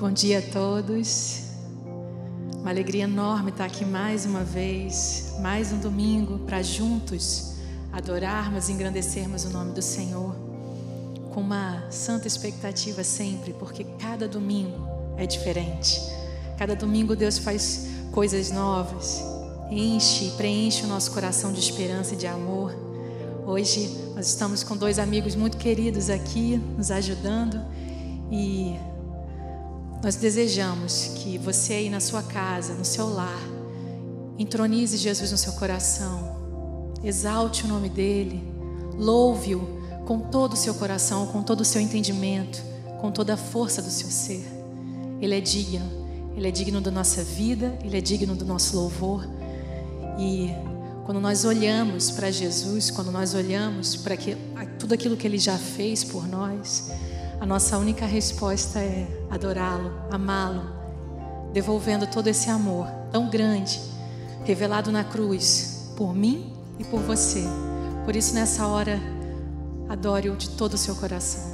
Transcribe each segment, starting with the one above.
Bom dia a todos. Uma alegria enorme estar aqui mais uma vez, mais um domingo para juntos adorarmos e engrandecermos o nome do Senhor, com uma santa expectativa sempre, porque cada domingo é diferente. Cada domingo Deus faz coisas novas, enche e preenche o nosso coração de esperança e de amor. Hoje nós estamos com dois amigos muito queridos aqui, nos ajudando, e nós desejamos que você aí na sua casa, no seu lar, entronize Jesus no seu coração, exalte o nome dEle, louve-o com todo o seu coração, com todo o seu entendimento, com toda a força do seu ser. Ele é digno da nossa vida, Ele é digno do nosso louvor. E quando nós olhamos para Jesus, quando nós olhamos para tudo aquilo que Ele já fez por nós, a nossa única resposta é adorá-lo, amá-lo, devolvendo todo esse amor tão grande, revelado na cruz, por mim e por você. Por isso, nessa hora, adore-o de todo o seu coração.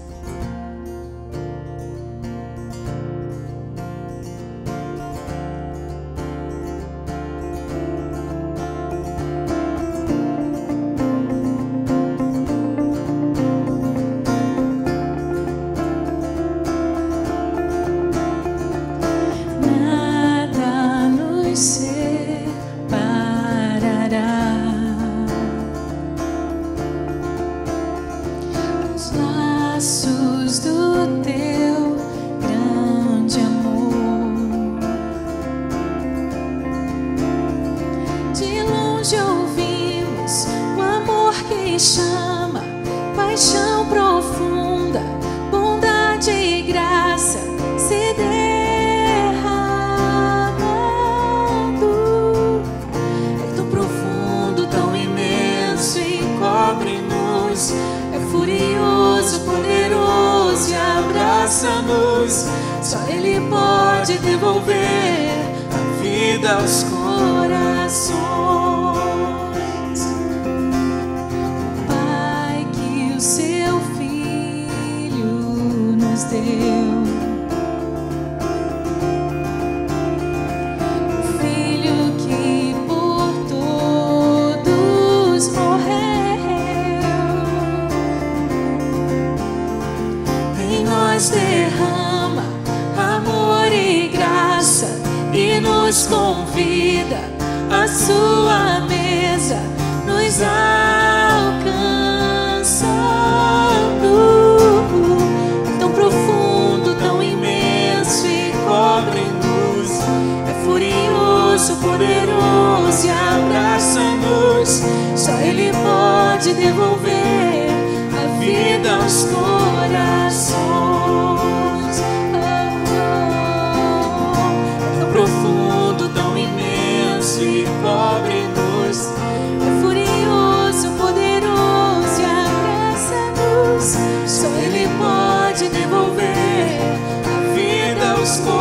Só Ele pode devolver a vida aos corações. O Pai que o seu Filho nos deu, o Filho que por todos morreu, em nós derrama amor e graça e nos convida à sua mesa, nos alcançando. Tão profundo, tão imenso e cobre-nos, é furioso, poderoso e abraça-nos. Só Ele pode devolver a vida aos corações. Profundo, tão imenso e cobre-nos, é furioso, poderoso e abraça-nos. Só Ele pode devolver a vida aos corações.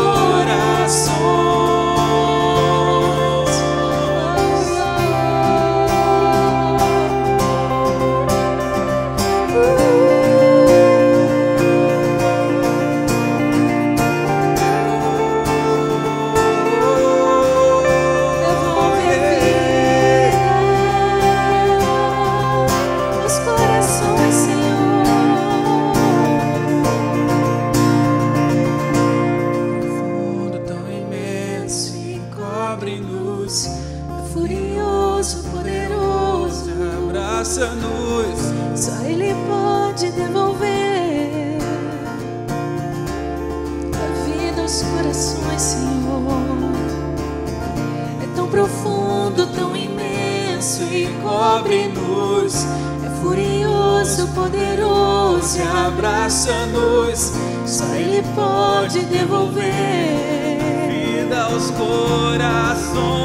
Só Ele pode devolver a vida aos corações, Senhor. É tão profundo, tão imenso e cobre-nos, é furioso, poderoso e abraça-nos. Só Ele pode devolver vida aos corações.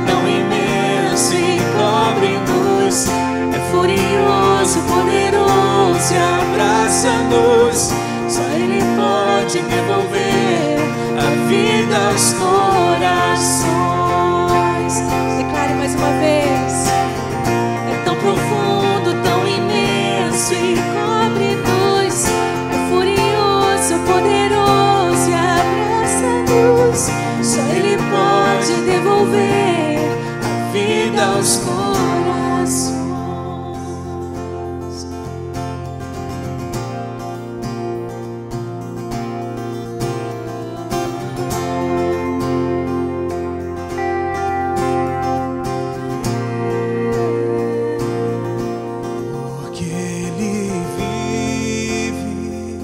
Tão imenso e cobre-nos, é furioso, poderoso e abraça-nos. Só Ele pode devolver a vida aos corações. Declare mais uma vez. É tão profundo, tão imenso e cobre-nos, aos corações. Porque Ele vive,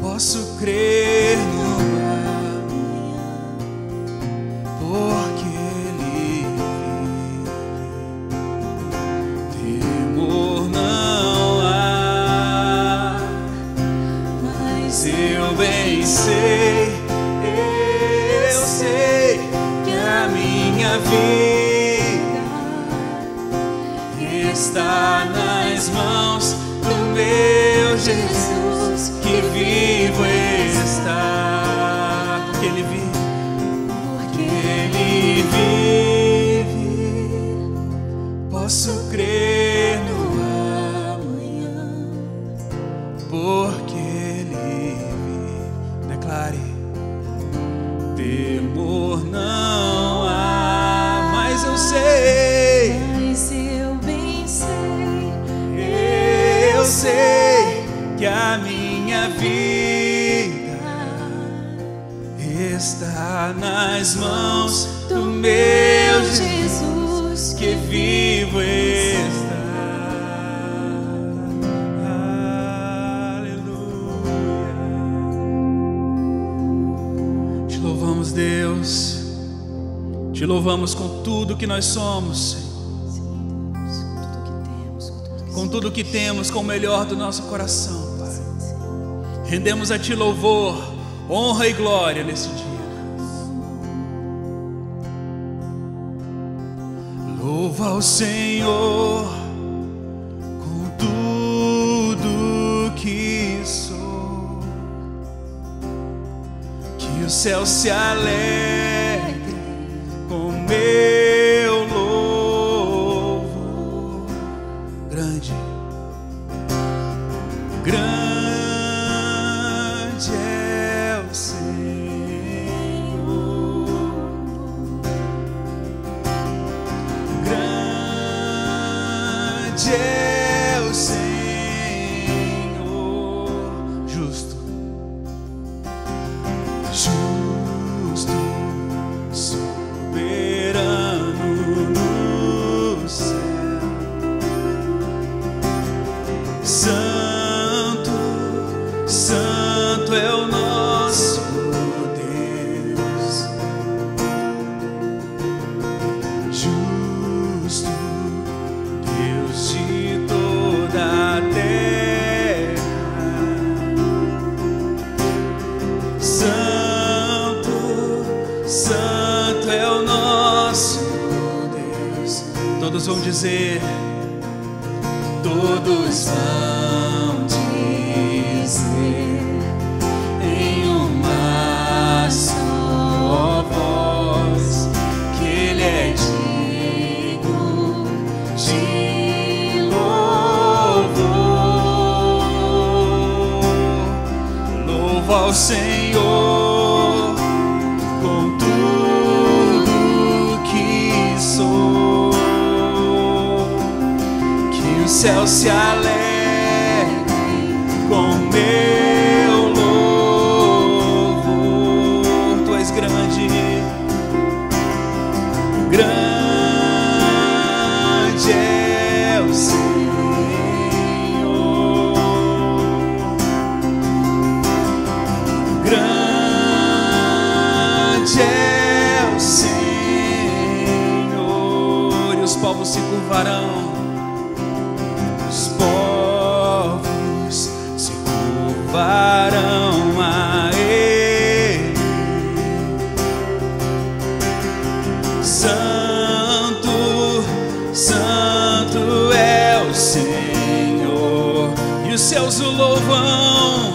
posso crer no amanhã. Porque Ele vive, temor não há. Mas eu bem sei, que a minha vida está nas mãos do meu Jesus, que vivo está. Porque Ele vive, posso crer no amanhã. Porque Ele vive, declare: temor não há, mas eu sei, eu sei que a minha vida está nas mãos do meu Jesus, que vivo está. Aleluia. Te louvamos, Deus. Te louvamos com tudo que nós somos, Senhor. Com tudo que temos, com o melhor do nosso coração, Pai. Rendemos a Ti louvor, honra e glória nesse dia. Louva ao Senhor com tudo que sou, que o céu se alegre com meu louvor. Grande, grande é o Senhor, grande é o Senhor, justo, justo, soberano no céu. Santo, santo é o nosso Deus, justo, Deus de toda a terra. Santo, santo é o nosso Deus. Todos vão dizer, todos vão dizer em uma só voz que Ele é digno de louvor. Louva ao Senhor com tudo que sou, o céu se alegre com meu louvor. Tu és grande, grande é o Senhor, grande é o Senhor. E os povos se curvarão, varão a Ele. Santo, santo é o Senhor. E os céus o louvam,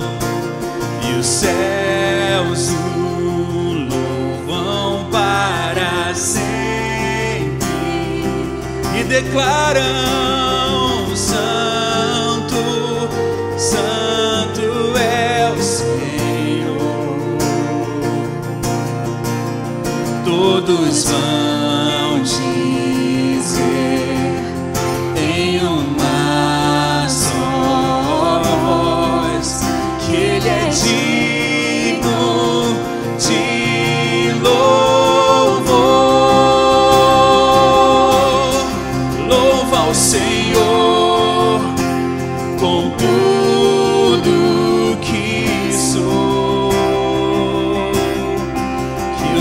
e os céus o louvam para sempre, e declaram: santo, santo é o Senhor. Todos vão dizer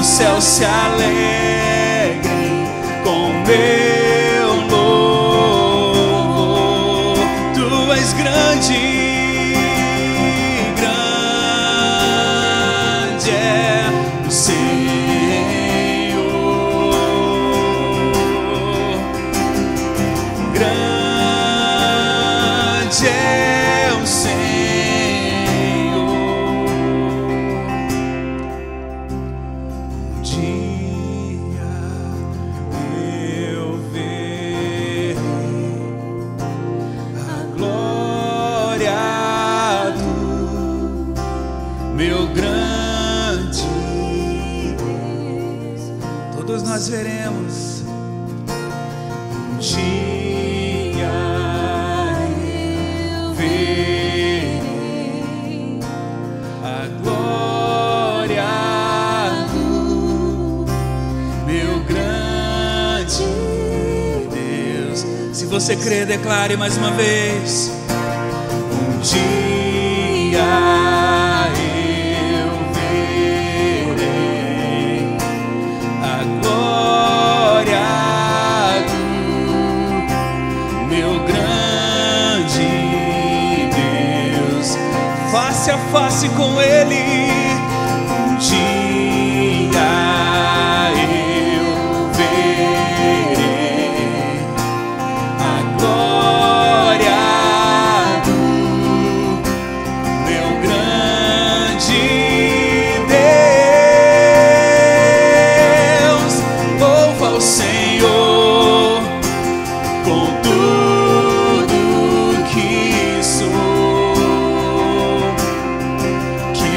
céus se alegrem com meu louvor. Tu és grande, grande é o Senhor, grande é o Senhor. Nós veremos um dia, eu verei a glória do meu grande Deus. Se você crê, declare mais uma vez: um dia face a face com Ele. Um dia eu verei a glória do meu grande Deus. Louva o Senhor com tudo que sou,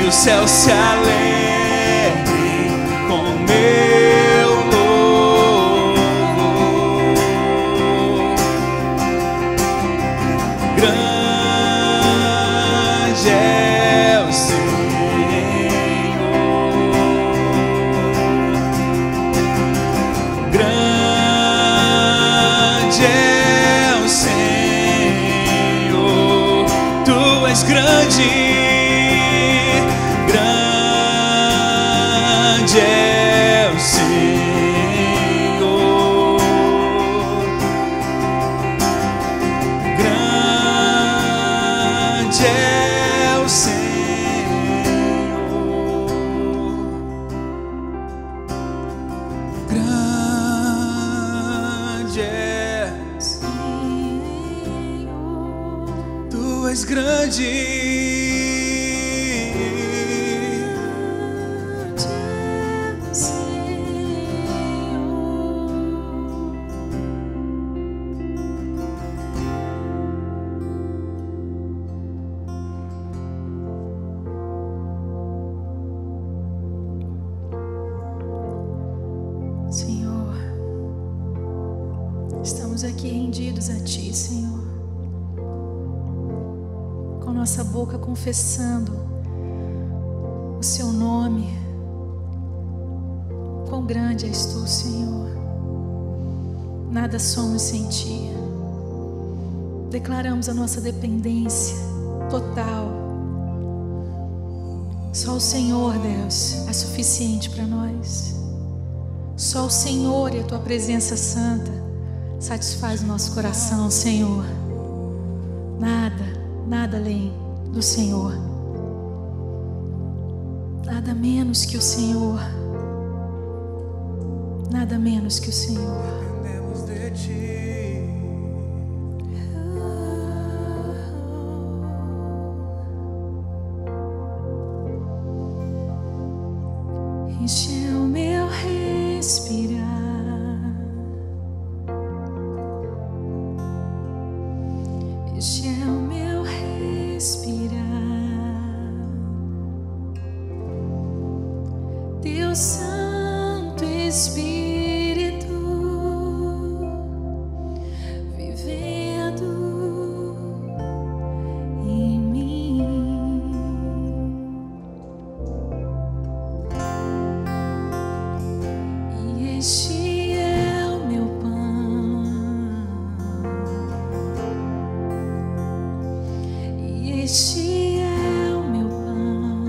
o céu se alegre com meu louvor. Grande é o Senhor, grande é o Senhor. Tu és grande, grande é o Senhor, grande é o Senhor, grande é o Senhor. Tu és grande, Senhor. Estamos aqui rendidos a Ti, Senhor, com nossa boca confessando o Seu nome. Quão grande és Tu, Senhor. Nada somos sem Ti. Declaramos a nossa dependência total. Só o Senhor, Deus, é suficiente para nós. Só o Senhor e a Tua presença santa satisfaz o nosso coração, Senhor. Nada, nada além do Senhor. Nada menos que o Senhor. Nada menos que o Senhor. Dependemos de Ti. Enche o meu respirar, enche o meu respirar, Teu Santo Espírito vivendo em mim. Este é o meu pão, e este é o meu pão.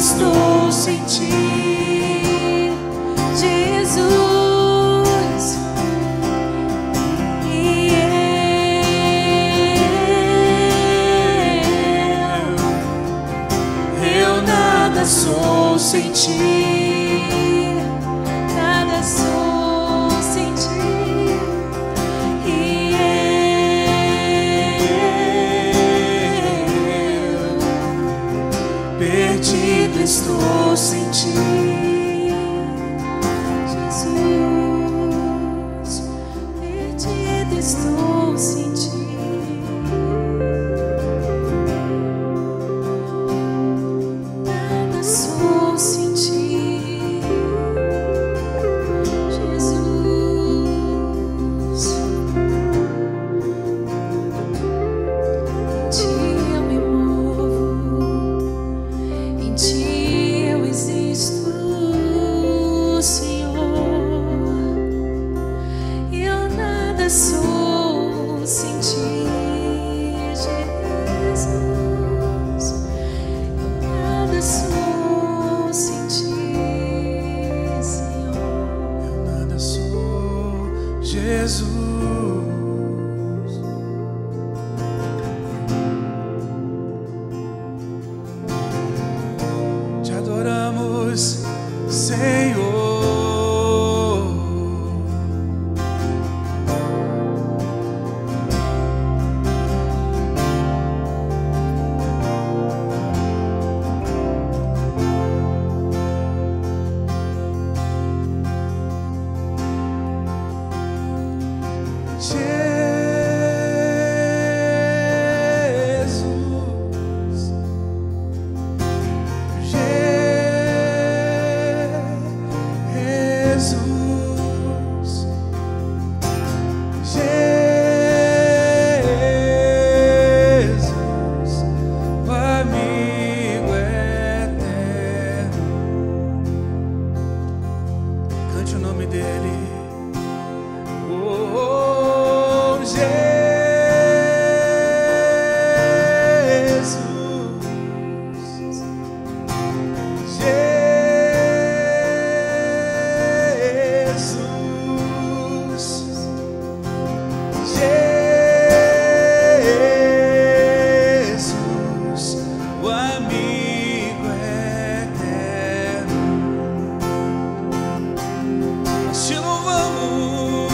estou sem ti, Jesus. E eu nada sou sem ti, nada sou sem ti. E eu perdido estou sem ti, Jesus. Perdido estou sem ti. Nada sou sem ti, Jesus. Em ti eu me movo, em ti eu existo, Senhor. Eu nada sou sem ti, Jesus. Nada sou sem ti, Senhor. Eu nada sou, Jesus. Te adoramos, Senhor. Jesus, o amigo eterno. Cante o nome dele. Oh, Jesus, Jesus, o amigo eterno. Nós te louvamos,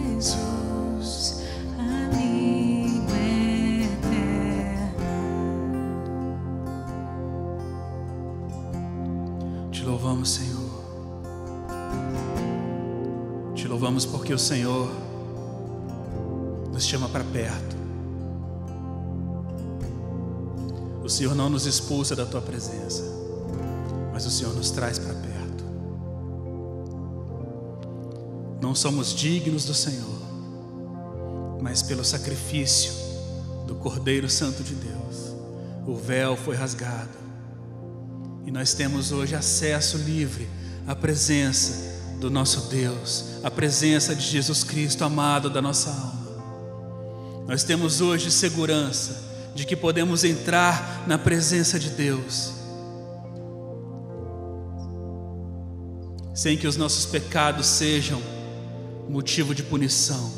Jesus, Amigo eterno. te louvamos, Senhor. Te louvamos porque o Senhor nos chama para perto. O Senhor não nos expulsa da tua presença, mas o Senhor nos traz para perto. Não somos dignos do Senhor, mas pelo sacrifício do Cordeiro Santo de Deus, o véu foi rasgado e nós temos hoje acesso livre à presença do nosso Deus, à presença de Jesus Cristo, amado da nossa alma. Nós temos hoje segurança de que podemos entrar na presença de Deus, sem que os nossos pecados sejam motivo de punição,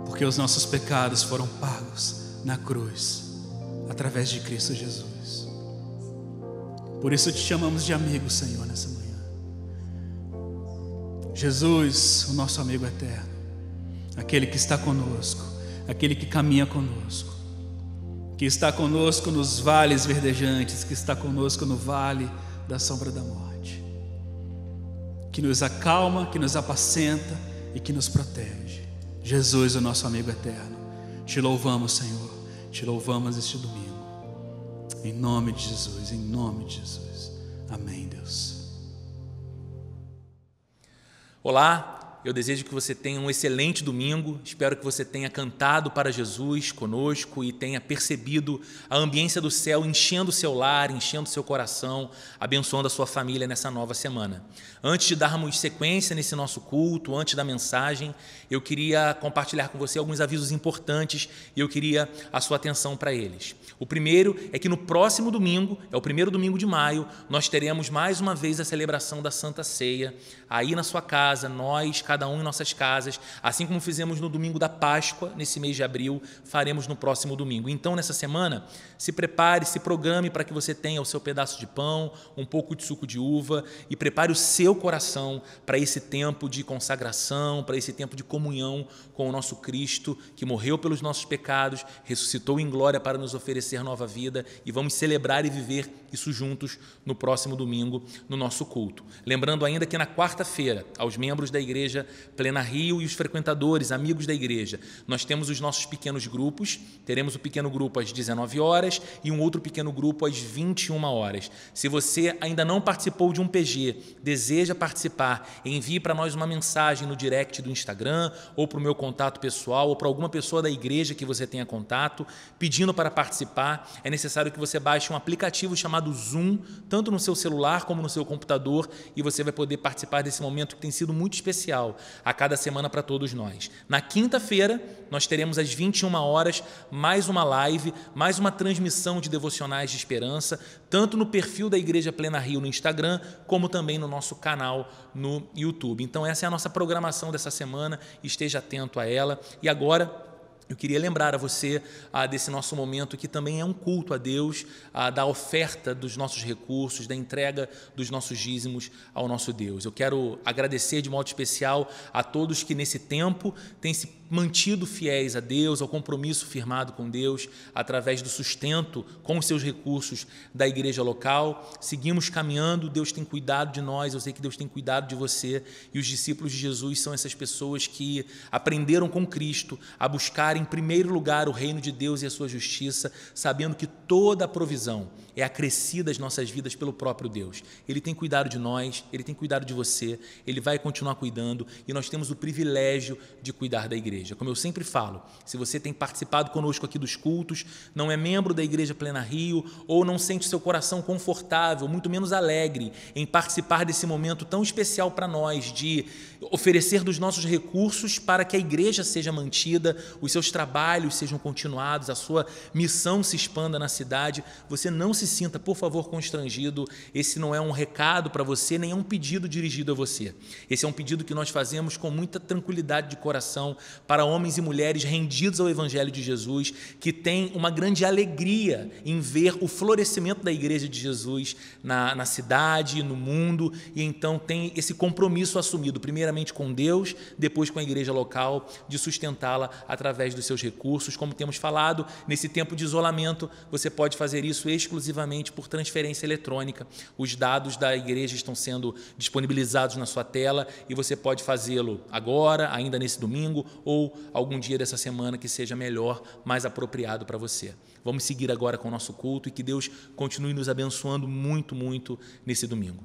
porque os nossos pecados foram pagos na cruz, através de Cristo Jesus. Por isso te chamamos de amigo, Senhor, nessa manhã. Jesus, o nosso amigo eterno, aquele que está conosco, aquele que caminha conosco, que está conosco nos vales verdejantes, que está conosco no vale da sombra da morte, que nos acalma, que nos apacenta e que nos protege. Jesus, o nosso amigo eterno, te louvamos, Senhor, te louvamos este domingo, em nome de Jesus, em nome de Jesus, amém, Deus. Olá, eu desejo que você tenha um excelente domingo, espero que você tenha cantado para Jesus conosco e tenha percebido a ambiência do céu enchendo o seu lar, enchendo o seu coração, abençoando a sua família nessa nova semana. Antes de darmos sequência nesse nosso culto, antes da mensagem, eu queria compartilhar com você alguns avisos importantes e eu queria a sua atenção para eles. O primeiro é que no próximo domingo, é o primeiro domingo de maio, nós teremos mais uma vez a celebração da Santa Ceia, aí na sua casa, nós, cada um em nossas casas, assim como fizemos no domingo da Páscoa, nesse mês de abril, faremos no próximo domingo. Então, nessa semana, se prepare, se programe para que você tenha o seu pedaço de pão, um pouco de suco de uva e prepare o seu coração para esse tempo de consagração, para esse tempo de comunhão com o nosso Cristo, que morreu pelos nossos pecados, ressuscitou em glória para nos oferecer nova vida, e vamos celebrar e viver isso juntos no próximo domingo, no nosso culto. Lembrando ainda que na quarta-feira, aos membros da Igreja Plena Rio e os frequentadores, amigos da igreja, nós temos os nossos pequenos grupos, teremos o pequeno grupo às 19 horas e um outro pequeno grupo às 21 horas. Se você ainda não participou de um PG, deseja participar, envie para nós uma mensagem no direct do Instagram, ou para o meu contato pessoal, ou para alguma pessoa da igreja que você tenha contato, pedindo para participar. É necessário que você baixe um aplicativo chamado Zoom, tanto no seu celular como no seu computador, e você vai poder participar desse momento que tem sido muito especial a cada semana para todos nós. Na quinta-feira, nós teremos às 21 horas mais uma live, mais uma transmissão de devocionais de esperança, tanto no perfil da Igreja Plena Rio no Instagram, como também no nosso canal no YouTube. Então essa é a nossa programação dessa semana, esteja atento a ela. E agora eu queria lembrar a você desse nosso momento que também é um culto a Deus, da oferta dos nossos recursos, da entrega dos nossos dízimos ao nosso Deus. Eu quero agradecer de modo especial a todos que nesse tempo têm se mantido fiéis a Deus, ao compromisso firmado com Deus, através do sustento com os seus recursos da igreja local. Seguimos caminhando, Deus tem cuidado de nós, eu sei que Deus tem cuidado de você, e os discípulos de Jesus são essas pessoas que aprenderam com Cristo a buscar em primeiro lugar o reino de Deus e a sua justiça, sabendo que toda a provisão é acrescida às nossas vidas pelo próprio Deus. Ele tem cuidado de nós, Ele tem cuidado de você, Ele vai continuar cuidando, e nós temos o privilégio de cuidar da igreja. Como eu sempre falo, se você tem participado conosco aqui dos cultos, não é membro da Igreja Plena Rio, ou não sente seu coração confortável, muito menos alegre em participar desse momento tão especial para nós, de oferecer dos nossos recursos para que a igreja seja mantida, os seus trabalhos sejam continuados, a sua missão se expanda na cidade, você não se sinta, por favor, constrangido. Esse não é um recado para você, nem é um pedido dirigido a você. Esse é um pedido que nós fazemos com muita tranquilidade de coração para homens e mulheres rendidos ao Evangelho de Jesus, que têm uma grande alegria em ver o florescimento da Igreja de Jesus na cidade, no mundo, e então tem esse compromisso assumido, primeiramente com Deus, depois com a igreja local, de sustentá-la através dos seus recursos. Como temos falado, nesse tempo de isolamento, você pode fazer isso exclusivamente por transferência eletrônica. Os dados da igreja estão sendo disponibilizados na sua tela e você pode fazê-lo agora, ainda nesse domingo, ou algum dia dessa semana que seja melhor, mais apropriado para você. Vamos seguir agora com o nosso culto e que Deus continue nos abençoando muito, muito nesse domingo.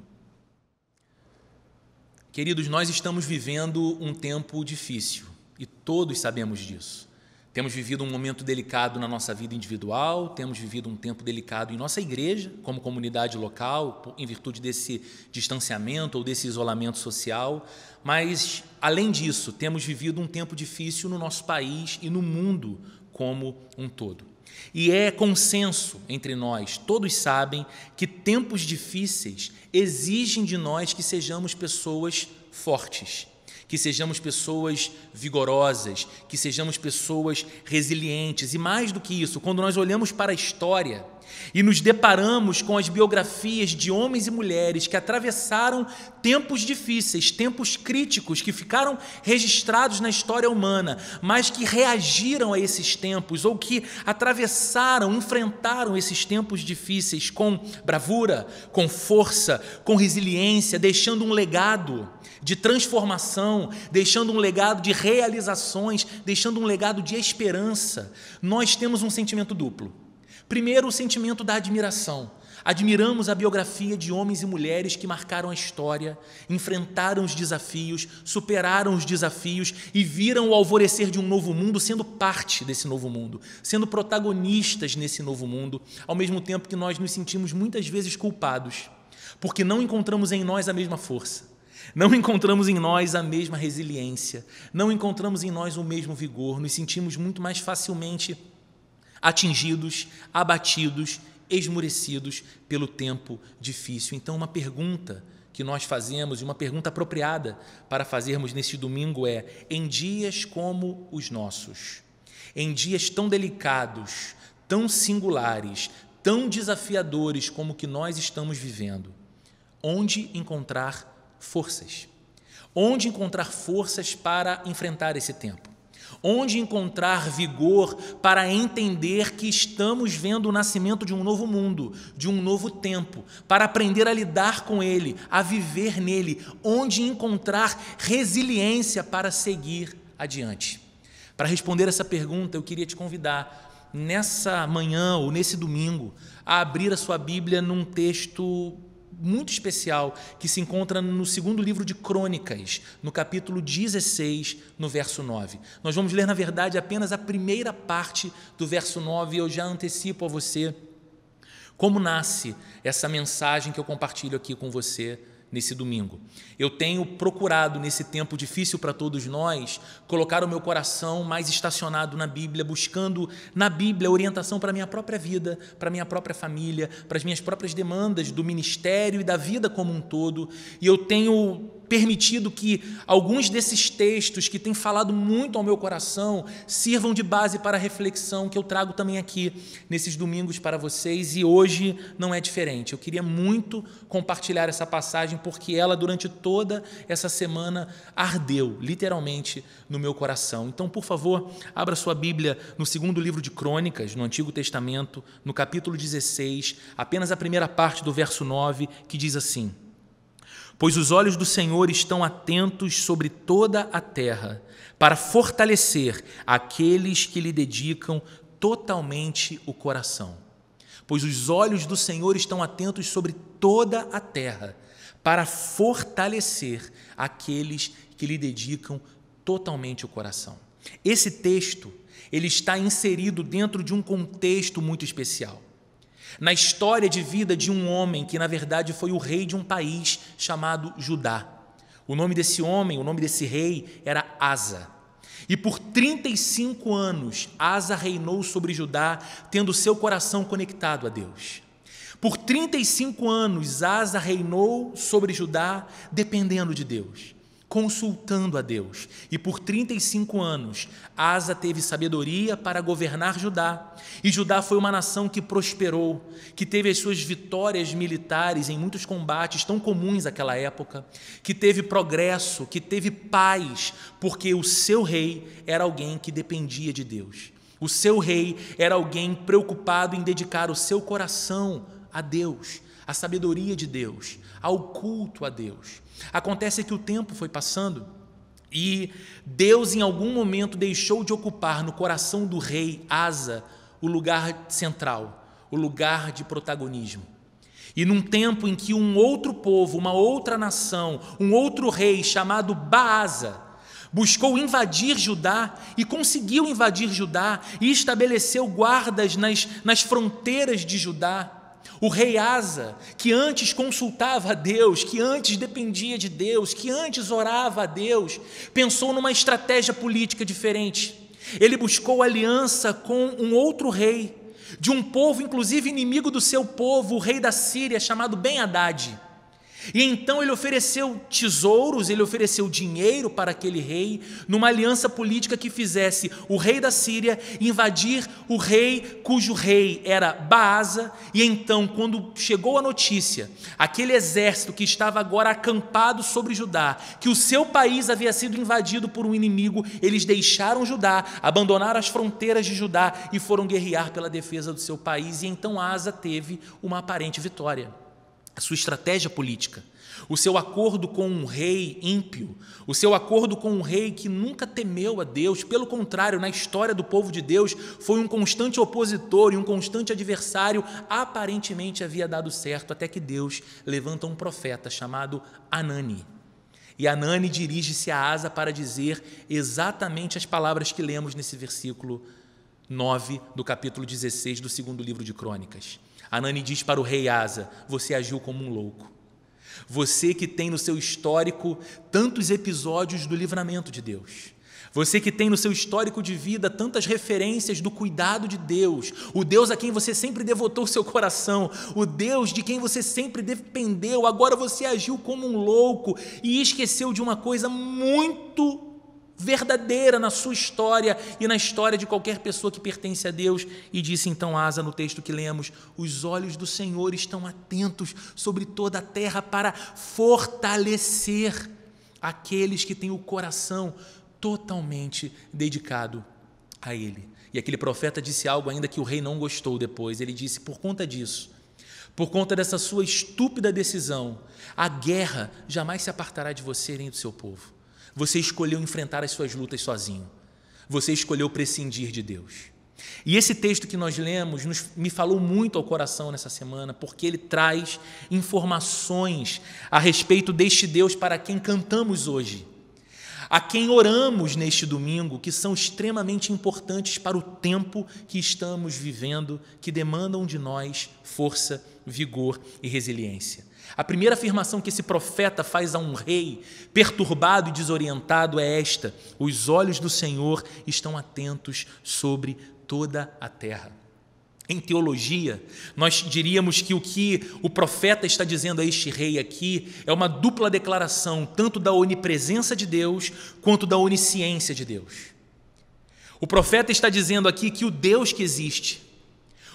Queridos, nós estamos vivendo um tempo difícil e todos sabemos disso. Temos vivido um momento delicado na nossa vida individual, temos vivido um tempo delicado em nossa igreja, como comunidade local, em virtude desse distanciamento ou desse isolamento social, mas, além disso, temos vivido um tempo difícil no nosso país e no mundo como um todo. E é consenso entre nós, todos sabem que tempos difíceis exigem de nós que sejamos pessoas fortes, que sejamos pessoas vigorosas, que sejamos pessoas resilientes. E mais do que isso, quando nós olhamos para a história e nos deparamos com as biografias de homens e mulheres que atravessaram tempos difíceis, tempos críticos, que ficaram registrados na história humana, mas que reagiram a esses tempos ou que atravessaram, enfrentaram esses tempos difíceis com bravura, com força, com resiliência, deixando um legado de transformação, deixando um legado de realizações, deixando um legado de esperança. Nós temos um sentimento duplo. Primeiro, o sentimento da admiração. Admiramos a biografia de homens e mulheres que marcaram a história, enfrentaram os desafios, superaram os desafios e viram o alvorecer de um novo mundo, sendo parte desse novo mundo, sendo protagonistas nesse novo mundo, ao mesmo tempo que nós nos sentimos muitas vezes culpados, porque não encontramos em nós a mesma força. Não encontramos em nós a mesma resiliência, não encontramos em nós o mesmo vigor, nos sentimos muito mais facilmente atingidos, abatidos, esmorecidos pelo tempo difícil. Então, uma pergunta que nós fazemos, e uma pergunta apropriada para fazermos neste domingo é: em dias como os nossos, em dias tão delicados, tão singulares, tão desafiadores como o que nós estamos vivendo, onde encontrar forças? Onde encontrar forças para enfrentar esse tempo? Onde encontrar vigor para entender que estamos vendo o nascimento de um novo mundo, de um novo tempo, para aprender a lidar com ele, a viver nele? Onde encontrar resiliência para seguir adiante? Para responder essa pergunta, eu queria te convidar, nessa manhã ou nesse domingo, a abrir a sua Bíblia num texto muito especial, que se encontra no segundo livro de Crônicas, no capítulo 16, no verso 9. Nós vamos ler, na verdade, apenas a primeira parte do verso 9, e eu já antecipo a você como nasce essa mensagem que eu compartilho aqui com você nesse domingo. Eu tenho procurado, nesse tempo difícil para todos nós, colocar o meu coração mais estacionado na Bíblia, buscando na Bíblia orientação para a minha própria vida, para a minha própria família, para as minhas próprias demandas do ministério e da vida como um todo. E eu tenho permitido que alguns desses textos que têm falado muito ao meu coração sirvam de base para a reflexão que eu trago também aqui nesses domingos para vocês, e hoje não é diferente. Eu queria muito compartilhar essa passagem porque ela, durante toda essa semana, ardeu, literalmente, no meu coração. Então, por favor, abra sua Bíblia no segundo livro de Crônicas, no Antigo Testamento, no capítulo 16, apenas a primeira parte do verso 9, que diz assim: pois os olhos do Senhor estão atentos sobre toda a terra, para fortalecer aqueles que lhe dedicam totalmente o coração. Pois os olhos do Senhor estão atentos sobre toda a terra, para fortalecer aqueles que lhe dedicam totalmente o coração. Esse texto, ele está inserido dentro de um contexto muito especial. Na história de vida de um homem que, na verdade, foi o rei de um país chamado Judá. O nome desse homem, o nome desse rei era Asa. E por 35 anos, Asa reinou sobre Judá, tendo seu coração conectado a Deus. Por 35 anos, Asa reinou sobre Judá, dependendo de Deus, consultando a Deus. E por 35 anos, Asa teve sabedoria para governar Judá. E Judá foi uma nação que prosperou, que teve as suas vitórias militares em muitos combates tão comuns naquela época, que teve progresso, que teve paz, porque o seu rei era alguém que dependia de Deus. O seu rei era alguém preocupado em dedicar o seu coração a Deus, à sabedoria de Deus, ao culto a Deus. Acontece que o tempo foi passando e Deus, em algum momento, deixou de ocupar no coração do rei Asa o lugar central, o lugar de protagonismo. E num tempo em que um outro povo, uma outra nação, um outro rei chamado Baasa, buscou invadir Judá e conseguiu invadir Judá e estabeleceu guardas nas fronteiras de Judá. O rei Asa, que antes consultava a Deus, que antes dependia de Deus, que antes orava a Deus, pensou numa estratégia política diferente. Ele buscou aliança com um outro rei, de um povo, inclusive inimigo do seu povo, o rei da Síria, chamado Ben-Hadad. E então ele ofereceu tesouros, ele ofereceu dinheiro para aquele rei, numa aliança política que fizesse o rei da Síria invadir o rei cujo rei era Baasa. E então, quando chegou a notícia, aquele exército que estava agora acampado sobre Judá, que o seu país havia sido invadido por um inimigo, eles deixaram Judá, abandonaram as fronteiras de Judá e foram guerrear pela defesa do seu país. E então Asa teve uma aparente vitória. A sua estratégia política, o seu acordo com um rei ímpio, o seu acordo com um rei que nunca temeu a Deus, pelo contrário, na história do povo de Deus, foi um constante opositor e um constante adversário, aparentemente havia dado certo, até que Deus levanta um profeta chamado Anani. E Anani dirige-se a Asa para dizer exatamente as palavras que lemos nesse versículo 9 do capítulo 16 do segundo livro de Crônicas. Anani diz para o rei Asa: você agiu como um louco. Você que tem no seu histórico tantos episódios do livramento de Deus. Você que tem no seu histórico de vida tantas referências do cuidado de Deus. O Deus a quem você sempre devotou o seu coração. O Deus de quem você sempre dependeu. Agora você agiu como um louco e esqueceu de uma coisa muito verdadeira na sua história e na história de qualquer pessoa que pertence a Deus. E disse então Asa, no texto que lemos: os olhos do Senhor estão atentos sobre toda a terra para fortalecer aqueles que têm o coração totalmente dedicado a Ele. E aquele profeta disse algo ainda que o rei não gostou depois. Ele disse: por conta disso, por conta dessa sua estúpida decisão, a guerra jamais se apartará de você nem do seu povo. Você escolheu enfrentar as suas lutas sozinho. Você escolheu prescindir de Deus. E esse texto que nós lemos me falou muito ao coração nessa semana, porque ele traz informações a respeito deste Deus para quem cantamos hoje, a quem oramos neste domingo, que são extremamente importantes para o tempo que estamos vivendo, que demandam de nós força, vigor e resiliência. A primeira afirmação que esse profeta faz a um rei perturbado e desorientado é esta: os olhos do Senhor estão atentos sobre toda a terra. Em teologia, nós diríamos que o o profeta está dizendo a este rei aqui é uma dupla declaração, tanto da onipresença de Deus quanto da onisciência de Deus. O profeta está dizendo aqui que o Deus que existe,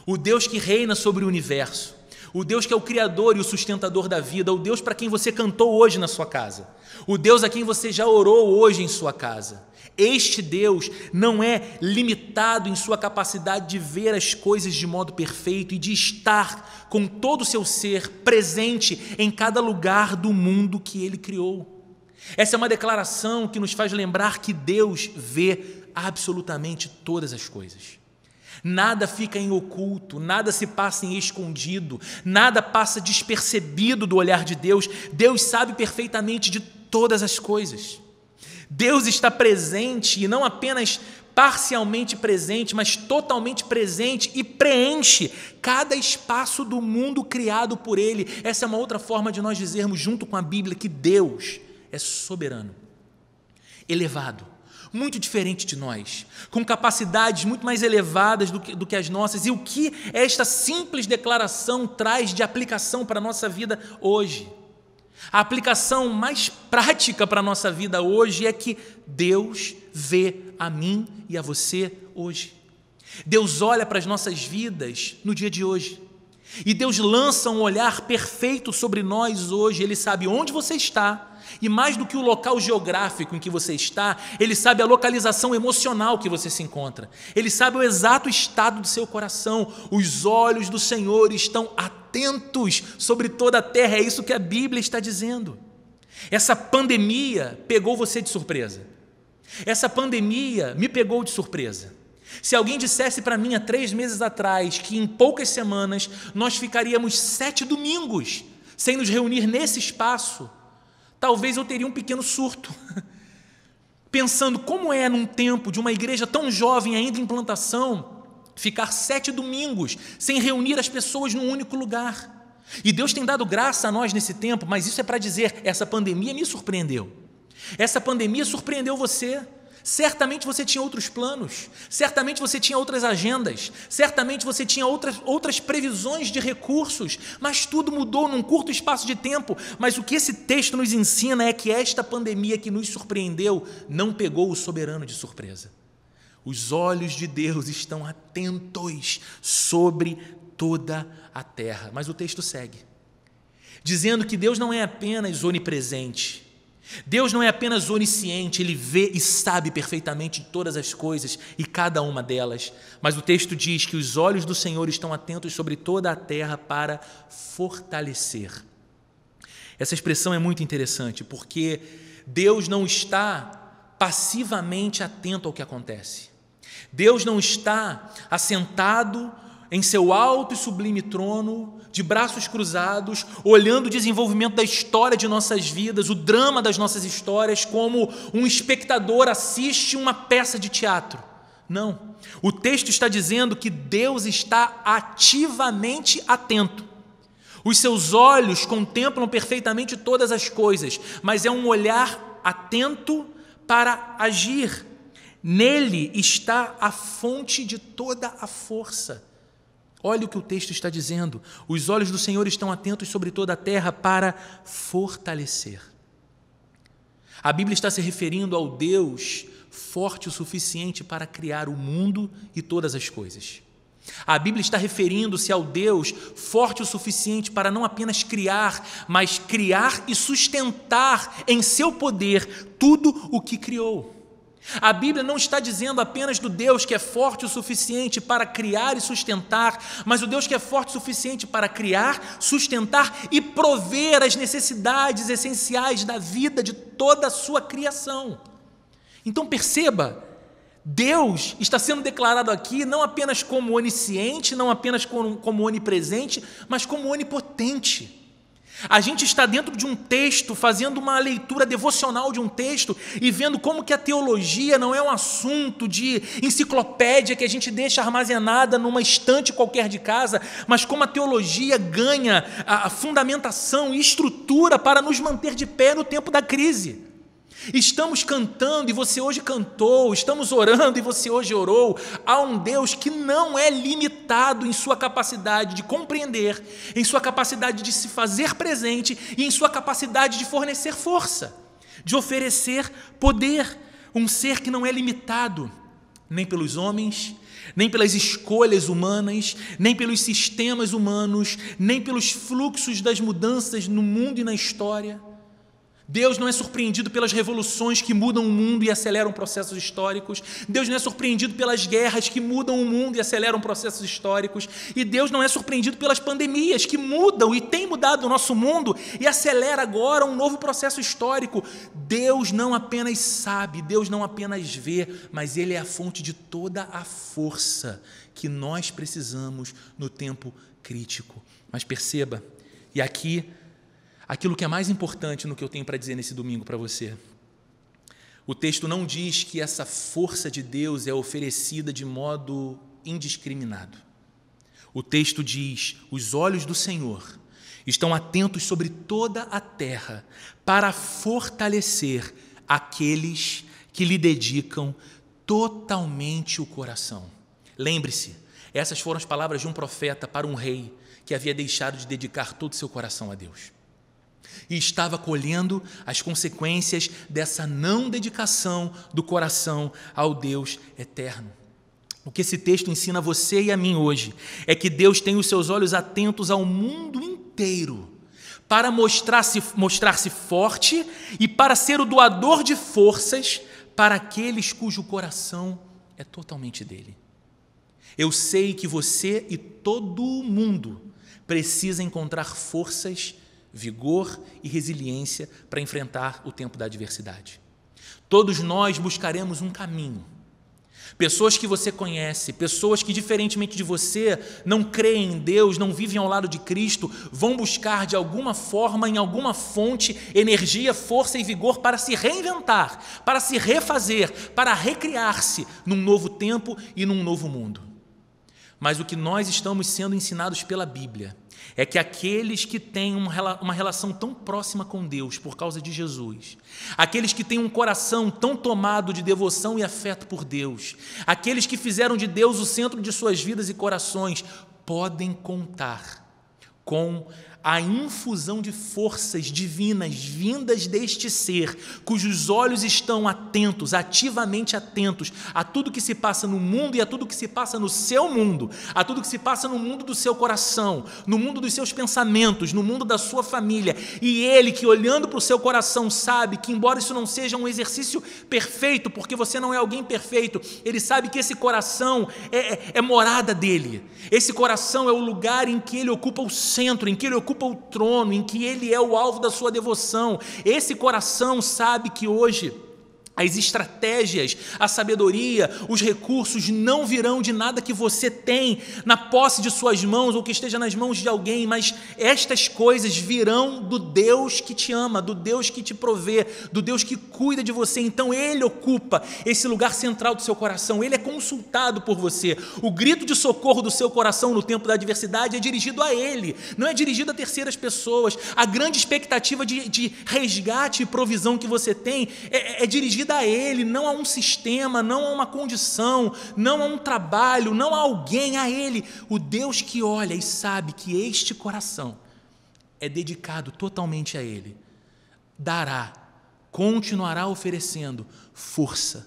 o Deus que reina sobre o universo, o Deus que é o Criador e o sustentador da vida, o Deus para quem você cantou hoje na sua casa, o Deus a quem você já orou hoje em sua casa. Este Deus não é limitado em sua capacidade de ver as coisas de modo perfeito e de estar com todo o seu ser presente em cada lugar do mundo que Ele criou. Essa é uma declaração que nos faz lembrar que Deus vê absolutamente todas as coisas. Nada fica em oculto, nada se passa em escondido, nada passa despercebido do olhar de Deus. Deus sabe perfeitamente de todas as coisas. Deus está presente e não apenas parcialmente presente, mas totalmente presente e preenche cada espaço do mundo criado por Ele. Essa é uma outra forma de nós dizermos, junto com a Bíblia, que Deus é soberano, elevado, muito diferente de nós, com capacidades muito mais elevadas do que as nossas. E o que esta simples declaração traz de aplicação para a nossa vida hoje? A aplicação mais prática para a nossa vida hoje é que Deus vê a mim e a você hoje. Deus olha para as nossas vidas no dia de hoje. E Deus lança um olhar perfeito sobre nós hoje. Ele sabe onde você está. E mais do que o local geográfico em que você está, Ele sabe a localização emocional que você se encontra. Ele sabe o exato estado do seu coração. Os olhos do Senhor estão atentos sobre toda a terra. É isso que a Bíblia está dizendo. Essa pandemia pegou você de surpresa. Essa pandemia me pegou de surpresa. Se alguém dissesse para mim há 3 meses atrás que em poucas semanas nós ficaríamos 7 domingos sem nos reunir nesse espaço, talvez eu teria um pequeno surto. pensando como é num tempo de uma igreja tão jovem ainda em implantação, ficar 7 domingos sem reunir as pessoas num único lugar. E Deus tem dado graça a nós nesse tempo, mas isso é para dizer, essa pandemia me surpreendeu. Essa pandemia surpreendeu você. Certamente você tinha outros planos, certamente você tinha outras agendas, certamente você tinha outras previsões de recursos, mas tudo mudou num curto espaço de tempo. Mas o que esse texto nos ensina é que esta pandemia que nos surpreendeu não pegou o soberano de surpresa. Os olhos de Deus estão atentos sobre toda a terra. Mas o texto segue, dizendo que Deus não é apenas onipresente, Deus não é apenas onisciente, Ele vê e sabe perfeitamente de todas as coisas e cada uma delas, mas o texto diz que os olhos do Senhor estão atentos sobre toda a terra para fortalecer. Essa expressão é muito interessante, porque Deus não está passivamente atento ao que acontece. Deus não está assentado em seu alto e sublime trono, de braços cruzados, olhando o desenvolvimento da história de nossas vidas, o drama das nossas histórias, como um espectador assiste uma peça de teatro. Não. O texto está dizendo que Deus está ativamente atento. Os seus olhos contemplam perfeitamente todas as coisas, mas é um olhar atento para agir. Nele está a fonte de toda a força. Olha o que o texto está dizendo. Os olhos do Senhor estão atentos sobre toda a terra para fortalecer. A Bíblia está se referindo ao Deus forte o suficiente para criar o mundo e todas as coisas. A Bíblia está referindo-se ao Deus forte o suficiente para não apenas criar, mas criar e sustentar em seu poder tudo o que criou. A Bíblia não está dizendo apenas do Deus que é forte o suficiente para criar e sustentar, mas o Deus que é forte o suficiente para criar, sustentar e prover as necessidades essenciais da vida de toda a sua criação. Então perceba, Deus está sendo declarado aqui não apenas como onisciente, não apenas como onipresente, mas como onipotente. A gente está dentro de um texto, fazendo uma leitura devocional de um texto e vendo como que a teologia não é um assunto de enciclopédia que a gente deixa armazenada numa estante qualquer de casa, mas como a teologia ganha a fundamentação e estrutura para nos manter de pé no tempo da crise. Estamos cantando e você hoje cantou, estamos orando e você hoje orou a um Deus que não é limitado em sua capacidade de compreender, em sua capacidade de se fazer presente e em sua capacidade de fornecer força, de oferecer poder, um ser que não é limitado nem pelos homens, nem pelas escolhas humanas, nem pelos sistemas humanos, nem pelos fluxos das mudanças no mundo e na história. Deus não é surpreendido pelas revoluções que mudam o mundo e aceleram processos históricos. Deus não é surpreendido pelas guerras que mudam o mundo e aceleram processos históricos. E Deus não é surpreendido pelas pandemias que mudam e têm mudado o nosso mundo e acelera agora um novo processo histórico. Deus não apenas sabe, Deus não apenas vê, mas Ele é a fonte de toda a força que nós precisamos no tempo crítico. Mas perceba, e aqui aquilo que é mais importante no que eu tenho para dizer nesse domingo para você. O texto não diz que essa força de Deus é oferecida de modo indiscriminado. O texto diz: os olhos do Senhor estão atentos sobre toda a terra para fortalecer aqueles que lhe dedicam totalmente o coração. Lembre-se, essas foram as palavras de um profeta para um rei que havia deixado de dedicar todo o seu coração a Deus. E estava colhendo as consequências dessa não dedicação do coração ao Deus eterno. O que esse texto ensina a você e a mim hoje é que Deus tem os seus olhos atentos ao mundo inteiro para mostrar-se forte e para ser o doador de forças para aqueles cujo coração é totalmente dele. Eu sei que você e todo mundo precisa encontrar forças, vigor e resiliência para enfrentar o tempo da adversidade. Todos nós buscaremos um caminho, Pessoas que você conhece, pessoas que, diferentemente de você, não creem em Deus, não vivem ao lado de Cristo, vão buscar de alguma forma, em alguma fonte, energia, força e vigor para se reinventar, para se refazer, para recriar-se num novo tempo e num novo mundo. Mas o que nós estamos sendo ensinados pela Bíblia é que aqueles que têm uma relação tão próxima com Deus por causa de Jesus, aqueles que têm um coração tão tomado de devoção e afeto por Deus, aqueles que fizeram de Deus o centro de suas vidas e corações, podem contar com a infusão de forças divinas vindas deste ser, cujos olhos estão atentos, ativamente atentos a tudo que se passa no mundo e a tudo que se passa no seu mundo, a tudo que se passa no mundo do seu coração, no mundo dos seus pensamentos, no mundo da sua família. E ele que, olhando para o seu coração, sabe que, embora isso não seja um exercício perfeito, porque você não é alguém perfeito, ele sabe que esse coração é morada dele. Esse coração é o lugar em que ele ocupa o centro, em que ele ocupa o trono, em que ele é o alvo da sua devoção. Esse coração sabe que hoje as estratégias, a sabedoria, os recursos não virão de nada que você tem na posse de suas mãos ou que esteja nas mãos de alguém, mas estas coisas virão do Deus que te ama, do Deus que te provê, do Deus que cuida de você. Então ele ocupa esse lugar central do seu coração, ele é consultado por você. O grito de socorro do seu coração no tempo da adversidade é dirigido a ele, não é dirigido a terceiras pessoas. A grande expectativa de resgate e provisão que você tem é dirigida a ele, não a um sistema, não a uma condição, não a um trabalho, não a alguém, a ele. O Deus que olha e sabe que este coração é dedicado totalmente a ele, dará, continuará oferecendo força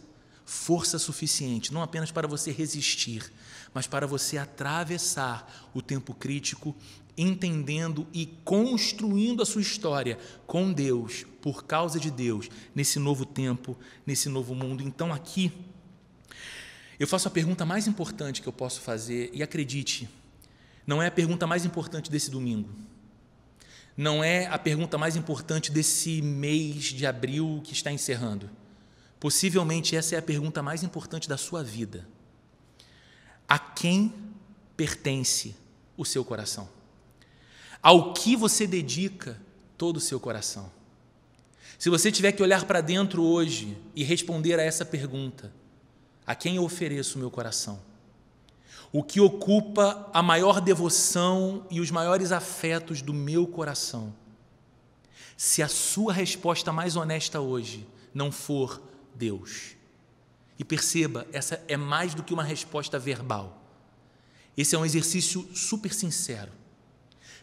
suficiente, não apenas para você resistir, mas para você atravessar o tempo crítico, entendendo e construindo a sua história com Deus, por causa de Deus, nesse novo tempo, nesse novo mundo. Então aqui, eu faço a pergunta mais importante que eu posso fazer, e acredite, não é a pergunta mais importante desse domingo, não é a pergunta mais importante desse mês de abril que está encerrando. Possivelmente essa é a pergunta mais importante da sua vida. A quem pertence o seu coração? Ao que você dedica todo o seu coração? Se você tiver que olhar para dentro hoje e responder a essa pergunta, a quem eu ofereço o meu coração? O que ocupa a maior devoção e os maiores afetos do meu coração? Se a sua resposta mais honesta hoje não for Deus, e perceba, essa é mais do que uma resposta verbal, esse é um exercício super sincero.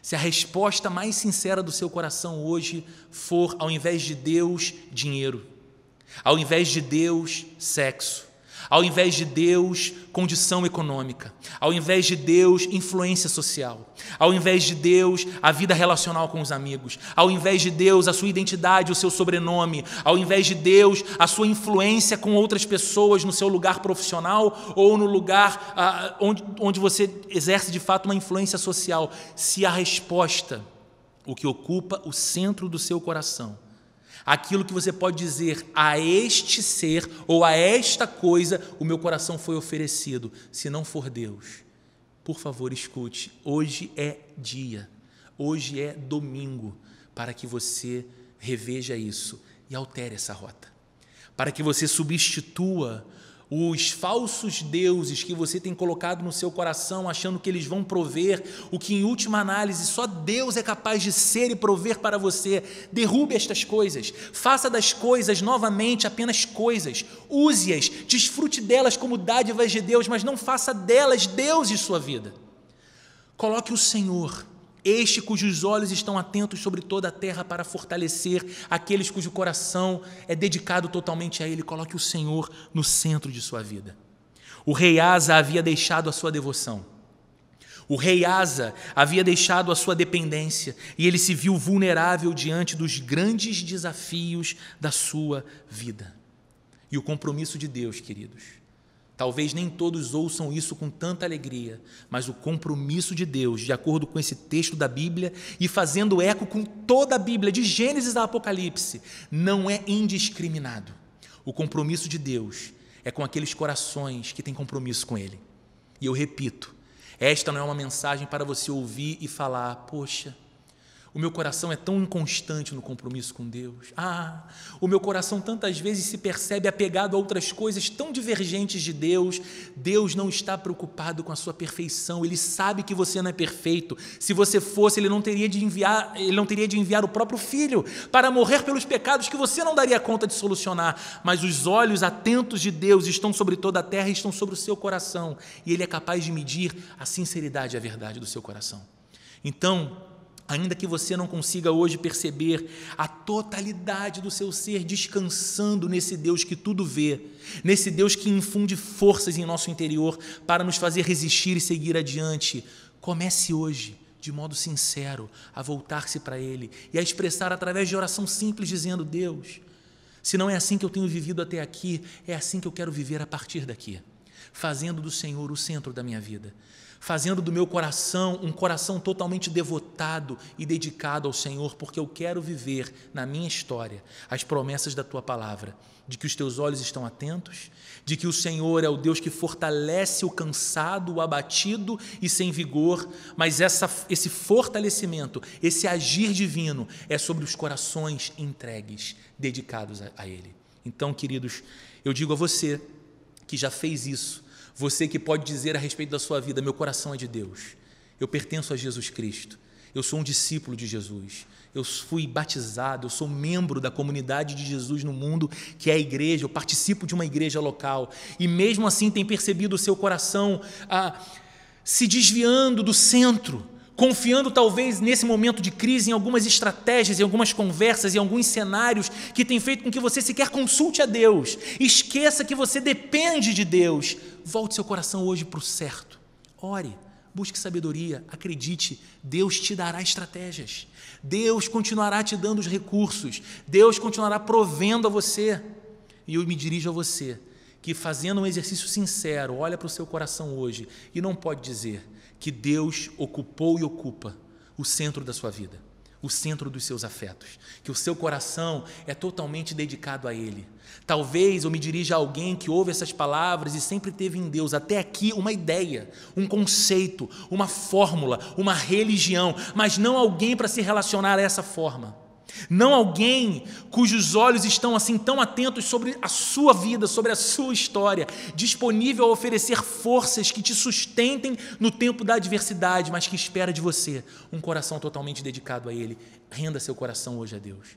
Se a resposta mais sincera do seu coração hoje for, ao invés de Deus, dinheiro, ao invés de Deus, sexo, ao invés de Deus, condição econômica, ao invés de Deus, influência social, ao invés de Deus, a vida relacional com os amigos, ao invés de Deus, a sua identidade, o seu sobrenome, ao invés de Deus, a sua influência com outras pessoas no seu lugar profissional ou no lugar onde você exerce de fato uma influência social, se a resposta, o que ocupa o centro do seu coração, aquilo que você pode dizer, a este ser ou a esta coisa, o meu coração foi oferecido, se não for Deus, por favor, escute, hoje é dia, hoje é domingo, para que você reveja isso e altere essa rota, para que você substitua os falsos deuses que você tem colocado no seu coração, achando que eles vão prover o que, em última análise, só Deus é capaz de ser e prover para você. Derrube estas coisas, faça das coisas novamente apenas coisas, use-as, desfrute delas como dádivas de Deus, mas não faça delas Deus de sua vida. Coloque o Senhor, este cujos olhos estão atentos sobre toda a terra para fortalecer aqueles cujo coração é dedicado totalmente a Ele. Coloque o Senhor no centro de sua vida. O rei Asa havia deixado a sua devoção. O rei Asa havia deixado a sua dependência e ele se viu vulnerável diante dos grandes desafios da sua vida. E o compromisso de Deus, queridos, talvez nem todos ouçam isso com tanta alegria, mas o compromisso de Deus, de acordo com esse texto da Bíblia e fazendo eco com toda a Bíblia, de Gênesis a Apocalipse, não é indiscriminado. O compromisso de Deus é com aqueles corações que têm compromisso com Ele. E eu repito, esta não é uma mensagem para você ouvir e falar: poxa, o meu coração é tão inconstante no compromisso com Deus. O meu coração tantas vezes se percebe apegado a outras coisas tão divergentes de Deus. Deus não está preocupado com a sua perfeição. Ele sabe que você não é perfeito. Se você fosse, Ele não teria de enviar o próprio Filho para morrer pelos pecados que você não daria conta de solucionar. Mas os olhos atentos de Deus estão sobre toda a terra e estão sobre o seu coração. E Ele é capaz de medir a sinceridade e a verdade do seu coração. Então, ainda que você não consiga hoje perceber a totalidade do seu ser descansando nesse Deus que tudo vê, nesse Deus que infunde forças em nosso interior para nos fazer resistir e seguir adiante, comece hoje, de modo sincero, a voltar-se para Ele e a expressar através de oração simples, dizendo: Deus, se não é assim que eu tenho vivido até aqui, é assim que eu quero viver a partir daqui, fazendo do Senhor o centro da minha vida, fazendo do meu coração um coração totalmente devotado e dedicado ao Senhor, porque eu quero viver na minha história as promessas da Tua palavra, de que os Teus olhos estão atentos, de que o Senhor é o Deus que fortalece o cansado, o abatido e sem vigor, mas esse fortalecimento, esse agir divino é sobre os corações entregues, dedicados a Ele. Então, queridos, eu digo a você que já fez isso, você que pode dizer a respeito da sua vida: meu coração é de Deus, eu pertenço a Jesus Cristo, eu sou um discípulo de Jesus, eu fui batizado, eu sou membro da comunidade de Jesus no mundo, que é a igreja, eu participo de uma igreja local, e mesmo assim tem percebido o seu coração se desviando do centro, confiando talvez nesse momento de crise em algumas estratégias, em algumas conversas, em alguns cenários que tem feito com que você sequer consulte a Deus, esqueça que você depende de Deus. Volte seu coração hoje para o certo, ore, busque sabedoria, acredite, Deus te dará estratégias, Deus continuará te dando os recursos, Deus continuará provendo a você. E eu me dirijo a você, que fazendo um exercício sincero, olha para o seu coração hoje e não pode dizer que Deus ocupou e ocupa o centro da sua vida, o centro dos seus afetos, que o seu coração é totalmente dedicado a Ele. Talvez eu me dirija a alguém que ouve essas palavras e sempre teve em Deus até aqui uma ideia, um conceito, uma fórmula, uma religião, mas não alguém para se relacionar a essa forma. Não alguém cujos olhos estão assim tão atentos sobre a sua vida, sobre a sua história, disponível a oferecer forças que te sustentem no tempo da adversidade, mas que espera de você um coração totalmente dedicado a Ele. Renda seu coração hoje a Deus.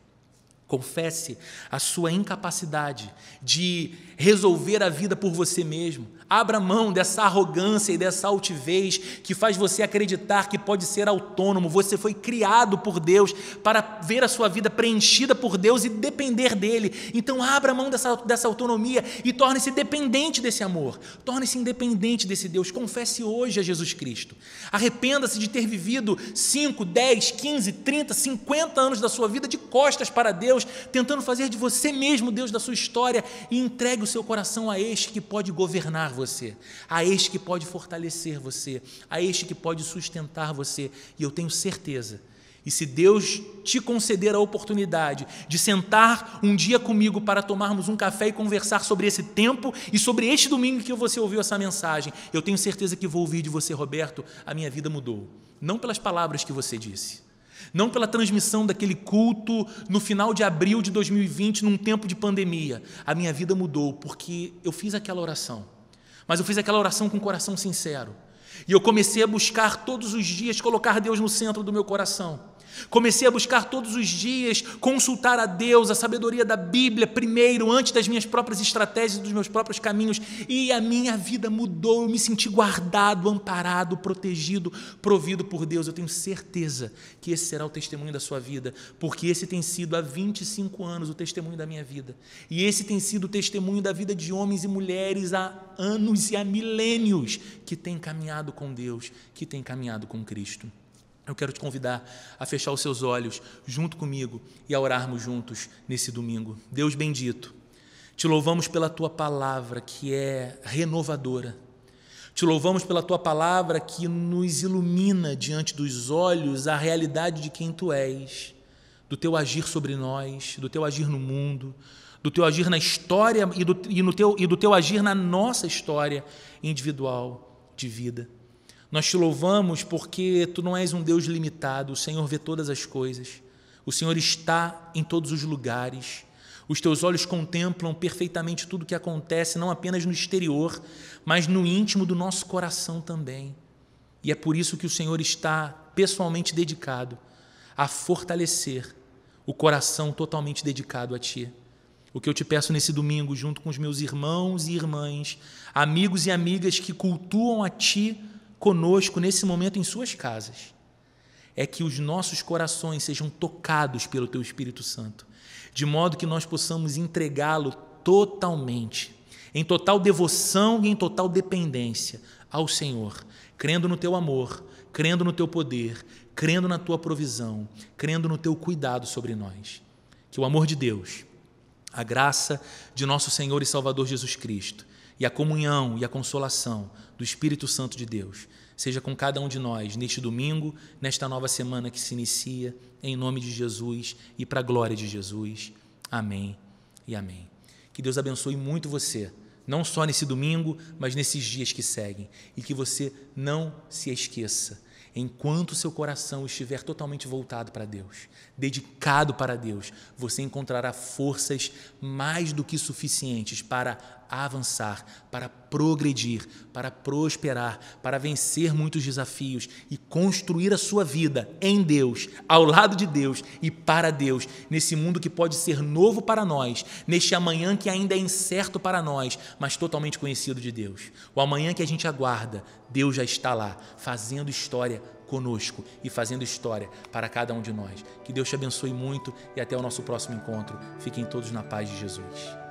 Confesse a sua incapacidade de resolver a vida por você mesmo. Abra mão dessa arrogância e dessa altivez que faz você acreditar que pode ser autônomo. Você foi criado por Deus para ver a sua vida preenchida por Deus e depender dEle. Então abra mão dessa autonomia e torne-se dependente desse amor. Torne-se independente desse Deus. Confesse hoje a Jesus Cristo. Arrependa-se de ter vivido 5, 10, 15, 30, 50 anos da sua vida de costas para Deus, tentando fazer de você mesmo Deus da sua história, e entregue o seu coração a este que pode governar você, a este que pode fortalecer você, a este que pode sustentar você. E eu tenho certeza, e se Deus te conceder a oportunidade de sentar um dia comigo para tomarmos um café e conversar sobre esse tempo e sobre este domingo que você ouviu essa mensagem, eu tenho certeza que vou ouvir de você: Roberto, a minha vida mudou. Não pelas palavras que você disse, não pela transmissão daquele culto no final de abril de 2020, num tempo de pandemia. A minha vida mudou porque eu fiz aquela oração, mas eu fiz aquela oração com um coração sincero, e eu comecei a buscar todos os dias colocar Deus no centro do meu coração. Comecei a buscar todos os dias consultar a Deus, a sabedoria da Bíblia primeiro, antes das minhas próprias estratégias, dos meus próprios caminhos, e a minha vida mudou. Eu me senti guardado, amparado, protegido, provido por Deus. Eu tenho certeza que esse será o testemunho da sua vida, porque esse tem sido há 25 anos o testemunho da minha vida, e esse tem sido o testemunho da vida de homens e mulheres há anos e há milênios que têm caminhado com Deus, que têm caminhado com Cristo. Eu quero te convidar a fechar os seus olhos junto comigo e a orarmos juntos nesse domingo. Deus bendito, te louvamos pela Tua palavra que é renovadora. Te louvamos pela Tua palavra que nos ilumina diante dos olhos a realidade de quem Tu és, do Teu agir sobre nós, do Teu agir no mundo, do teu agir na história e do teu agir na nossa história individual de vida. Nós te louvamos porque tu não és um Deus limitado, o Senhor vê todas as coisas, o Senhor está em todos os lugares, os teus olhos contemplam perfeitamente tudo o que acontece, não apenas no exterior, mas no íntimo do nosso coração também. E é por isso que o Senhor está pessoalmente dedicado a fortalecer o coração totalmente dedicado a Ti. O que eu te peço nesse domingo, junto com os meus irmãos e irmãs, amigos e amigas que cultuam a Ti conosco nesse momento em suas casas, é que os nossos corações sejam tocados pelo Teu Espírito Santo, de modo que nós possamos entregá-lo totalmente, em total devoção e em total dependência ao Senhor, crendo no Teu amor, crendo no Teu poder, crendo na Tua provisão, crendo no Teu cuidado sobre nós. Que o amor de Deus, a graça de nosso Senhor e Salvador Jesus Cristo e a comunhão e a consolação do Espírito Santo de Deus seja com cada um de nós neste domingo, nesta nova semana que se inicia, em nome de Jesus e para a glória de Jesus. Amém e amém. Que Deus abençoe muito você, não só nesse domingo, mas nesses dias que seguem, e que você não se esqueça, enquanto o seu coração estiver totalmente voltado para Deus, dedicado para Deus, você encontrará forças mais do que suficientes para avançar, para progredir, para prosperar, para vencer muitos desafios e construir a sua vida em Deus, ao lado de Deus e para Deus, nesse mundo que pode ser novo para nós, neste amanhã que ainda é incerto para nós, mas totalmente conhecido de Deus. O amanhã que a gente aguarda, Deus já está lá, fazendo história conosco e fazendo história para cada um de nós. Que Deus te abençoe muito e até o nosso próximo encontro. Fiquem todos na paz de Jesus.